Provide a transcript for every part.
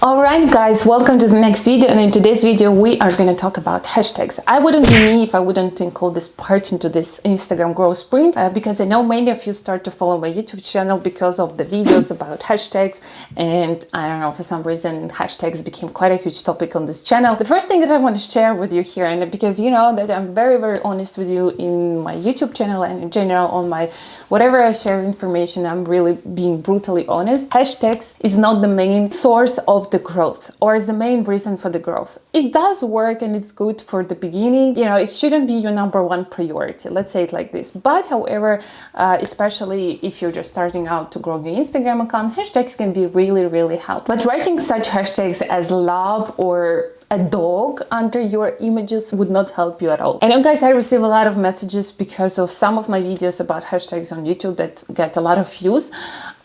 Alright guys, welcome to the next video, and in today's video we are going to talk about hashtags. I wouldn't be me if I wouldn't include this part into this Instagram growth sprint because I know many of you start to follow my YouTube channel because of the videos about hashtags, and I don't know, for some reason hashtags became quite a huge topic on this channel. The first thing that I want to share with you here, and because you know that I'm very honest with you in my YouTube channel and in general on my whatever I share information, I'm really being brutally honest. Hashtags is not the main source of the growth or is the main reason for the growth. It does work and it's good for the beginning. You know, it shouldn't be your number one priority. Let's say it like this. But however, especially if you're just starting out to grow your Instagram account, hashtags can be really helpful. But writing such hashtags as love or a dog under your images would not help you at all. I know guys, I receive a lot of messages because of some of my videos about hashtags on YouTube that get a lot of views.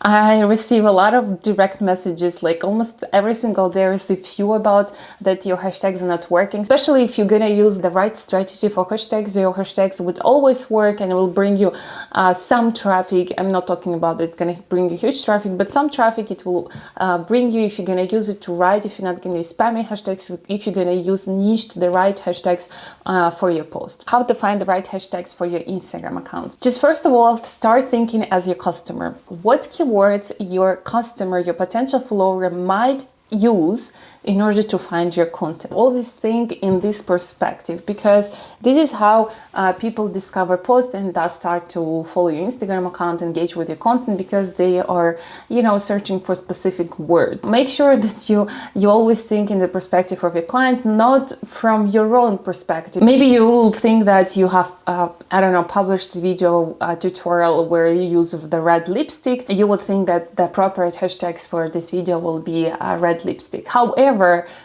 I receive a lot of direct messages, like almost every single day I receive few about that your hashtags are not working. Especially if you're gonna use the right strategy for hashtags, your hashtags would always work and it will bring you some traffic. I'm not talking about it's gonna bring you huge traffic, but some traffic it will bring you if you're gonna use it to write, if you're not gonna use spammy hashtags, if you're gonna use niched the right hashtags for your post. How to find the right hashtags for your Instagram account? Just first of all, start thinking as your customer. What keywords your customer, your potential follower might use in order to find your content. Always think in this perspective, because this is how people discover posts and thus start to follow your Instagram account, engage with your content, because they are, you know, searching for specific word. Make sure that you always think in the perspective of your client, not from your own perspective. Maybe you will think that you have I don't know, published video tutorial where you use the red lipstick. You would think that the appropriate hashtags for this video will be red lipstick. However,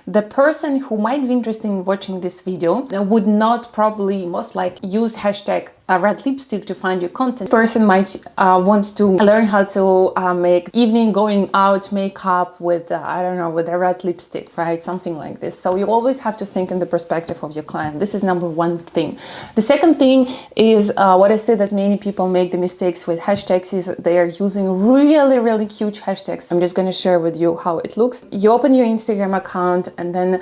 the person who might be interested in watching this video would not probably most likely use hashtag red lipstick to find your content. Person might want to learn how to make evening going out makeup with I don't know, with a red lipstick, right? Something like this. So you always have to think in the perspective of your client. This is number one thing. The second thing is what I said, that many people make the mistakes with hashtags is they are using really huge hashtags. I'm just going to share with you how it looks. You open your Instagram account and then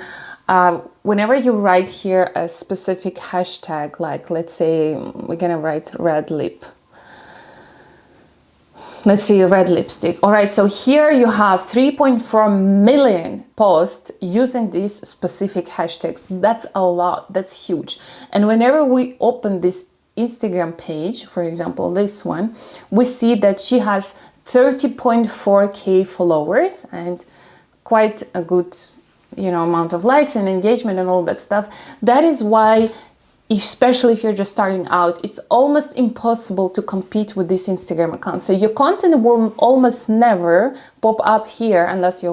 whenever you write here a specific hashtag, like let's say we're gonna write red lip. Let's see, red lipstick. All right, so here you have 3.4 million posts using these specific hashtags. That's a lot, that's huge. And whenever we open this Instagram page, for example, this one, we see that she has 30.4K followers and quite a good, you know, amount of likes and engagement and all that stuff. That is why, especially if you're just starting out, it's almost impossible to compete with this Instagram account. So your content will almost never pop up here unless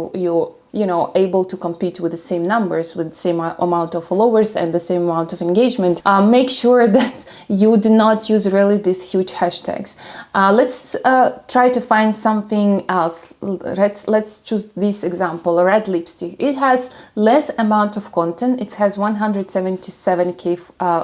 you know, able to compete with the same numbers, with the same amount of followers and the same amount of engagement. Make sure that you do not use really these huge hashtags. Let's try to find something else. Let's choose this example, red lipstick. It has less amount of content. It has 177K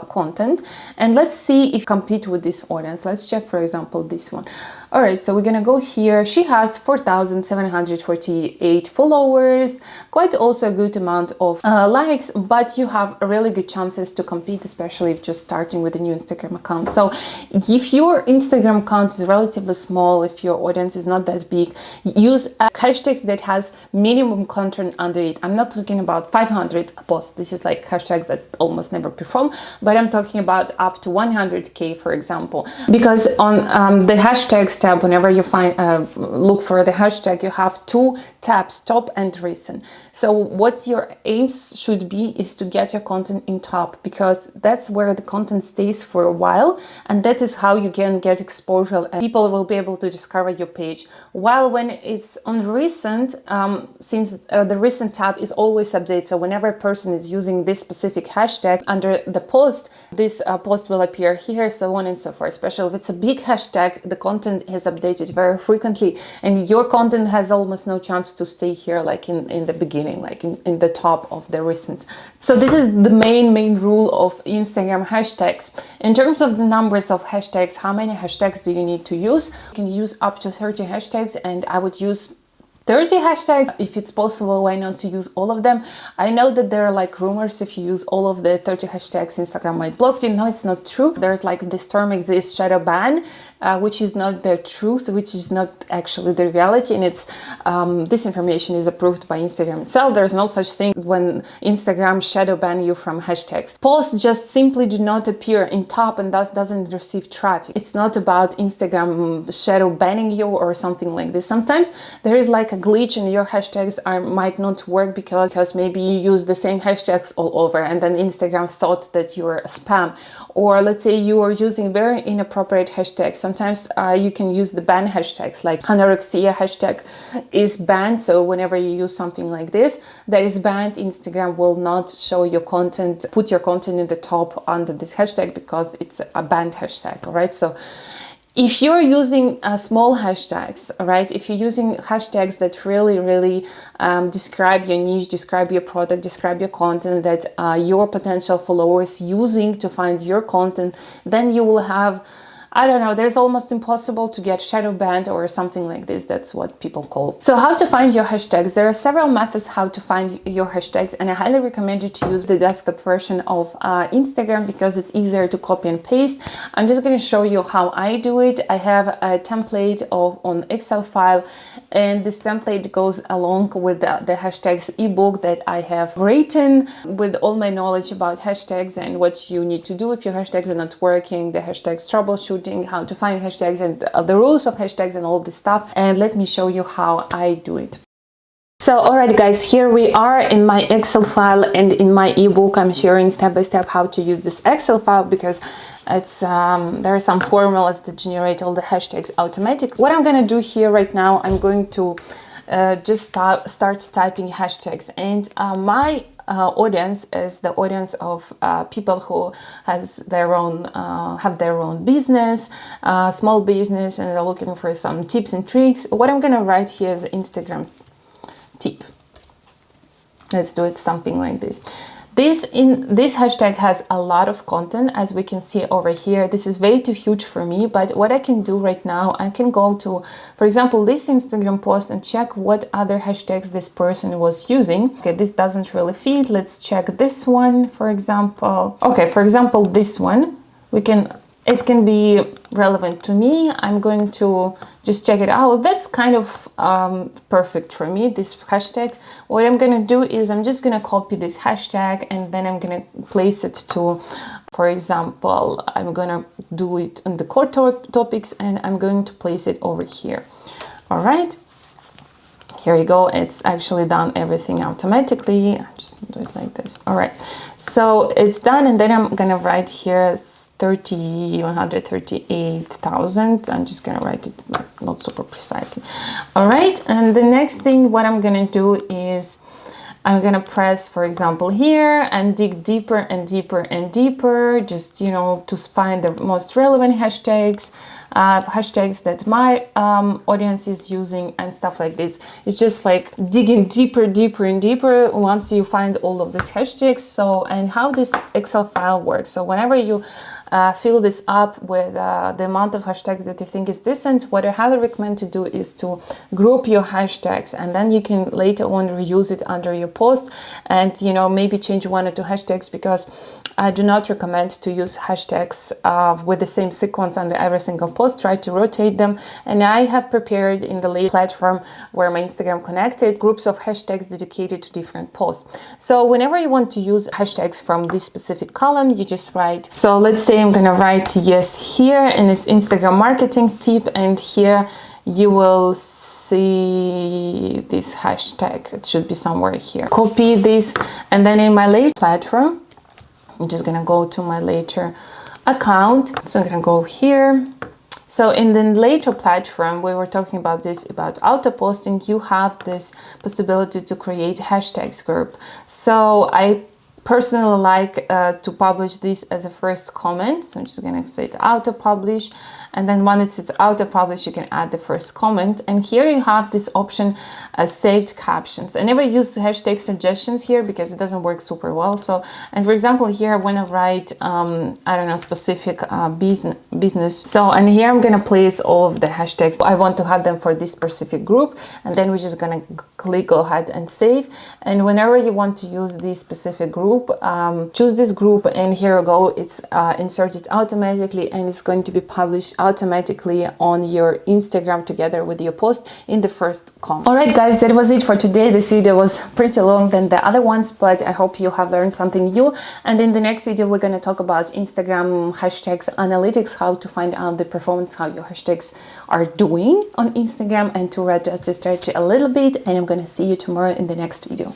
content. And let's see if compete with this audience. Let's check, for example, this one. All right, so we're gonna go here. She has 4,748 followers, quite also a good amount of likes, but you have really good chances to compete, especially if just starting with a new Instagram account. So if your Instagram account is relatively small, if your audience is not that big, use hashtags that has minimum content under it. I'm not talking about 500 posts. This is like hashtags that almost never perform, but I'm talking about up to 100K, for example, because on the hashtags tab, whenever you find look for the hashtag, you have two tabs, top and recent. So what your aims should be is to get your content in top, because that's where the content stays for a while, and that is how you can get exposure and people will be able to discover your page. While when it's on recent, since the recent tab is always updated, so whenever a person is using this specific hashtag under the post, this post will appear here, so on and so forth. Especially if it's a big hashtag, the content is updated very frequently and your content has almost no chance to stay here like in the beginning, like in the top of the recent. So this is the main rule of Instagram hashtags. In terms of the numbers of hashtags, how many hashtags do you need to use? You can use up to 30 hashtags, and I would use 30 hashtags. If it's possible, why not to use all of them? I know that there are like rumors, if you use all of the 30 hashtags, Instagram might block you. No, it's not true. There's like this term exists, shadow ban, which is not the truth, which is not actually the reality, and it's this information is approved by Instagram itself. There's no such thing when Instagram shadow ban you from hashtags. Posts just simply do not appear in top and thus doesn't receive traffic. It's not about Instagram shadow banning you or something like this. Sometimes there is like a glitch and your hashtags might not work because maybe you use the same hashtags all over, and then Instagram thought that you're a spam, or let's say you are using very inappropriate hashtags. Sometimes you can use the ban hashtags, like anorexia hashtag is banned. So whenever you use something like this that is banned, Instagram will not show your content, put your content in the top under this hashtag because it's a banned hashtag. All right. So if you're using small hashtags, right, if you're using hashtags that really describe your niche, describe your product, describe your content, that your potential followers using to find your content, then you will have, I don't know, there's almost impossible to get shadow banned or something like this. That's what people call. So how to find your hashtags? There are several methods how to find your hashtags, and I highly recommend you to use the desktop version of Instagram because it's easier to copy and paste. I'm just going to show you how I do it. I have a template on Excel file, and this template goes along with the hashtags ebook that I have written with all my knowledge about hashtags and what you need to do if your hashtags are not working, the hashtags troubleshooting, how to find hashtags and the rules of hashtags and all this stuff. And let me show you how I do it. So alright guys, here we are in my Excel file, and in my ebook I'm sharing step by step how to use this Excel file because it's there are some formulas that generate all the hashtags automatically. What I'm going to do here right now, I'm going to just start typing hashtags, and my audience is the audience of people who have their own business, small business, and they're looking for some tips and tricks. What I'm gonna write here is Instagram tip. Let's do it something like this. This hashtag has a lot of content, as we can see over here. This is way too huge for me, but what I can do right now, I can go to, for example, this Instagram post and check what other hashtags this person was using. Okay, this doesn't really fit. Let's check this one, for example. Okay, for example, this one, it can be relevant to me. I'm going to just check it out. That's kind of perfect for me, this hashtag. What I'm going to do is I'm just going to copy this hashtag, and then I'm going to place it to, for example, I'm going to do it on the core topics, and I'm going to place it over here. All right. Here you go. It's actually done everything automatically. I just do it like this. All right. So it's done, and then I'm going to write here 138,000. I'm just gonna write it not super precisely. All right, and the next thing what I'm gonna do is I'm gonna press, for example, here and dig deeper and deeper and deeper, just, you know, to find the most relevant hashtags, hashtags that my audience is using and stuff like this. It's just like digging deeper and deeper once you find all of these hashtags. So, and how this Excel file works. So whenever you fill this up with the amount of hashtags that you think is decent, what I highly recommend to do is to group your hashtags, and then you can later on reuse it under your post, and, you know, maybe change one or two hashtags, because I do not recommend to use hashtags with the same sequence under every single post. Try to rotate them, and I have prepared in the latest platform where my Instagram connected groups of hashtags dedicated to different posts. So whenever you want to use hashtags from this specific column, you just write, so let's say I'm gonna write yes here, and it's Instagram marketing tip, and here you will see this hashtag. It should be somewhere here. Copy this, and then in my later platform, I'm just gonna go to my later account. So I'm gonna go here. So in the later platform, we were talking about this, about auto posting, you have this possibility to create hashtags group. So I personally like to publish this as a first comment. So I'm just gonna say auto publish, and then when it's auto publish, you can add the first comment. And here you have this option saved captions. I never use hashtag suggestions here because it doesn't work super well. So, and for example, here I want to write I don't know, specific business. So, and here I'm gonna place all of the hashtags I want to have them for this specific group, and then we're just gonna click go ahead and save. And whenever you want to use this specific group, choose this group, and here you go, it's inserted automatically, and it's going to be published automatically on your Instagram together with your post in the first comment. All right, guys, that was it for today. This video was pretty long than the other ones, but I hope you have learned something new. And in the next video, we're going to talk about Instagram hashtags analytics, how to find out the performance, how your hashtags are doing on Instagram, and to adjust the strategy a little bit. And I'm going to see you tomorrow in the next video.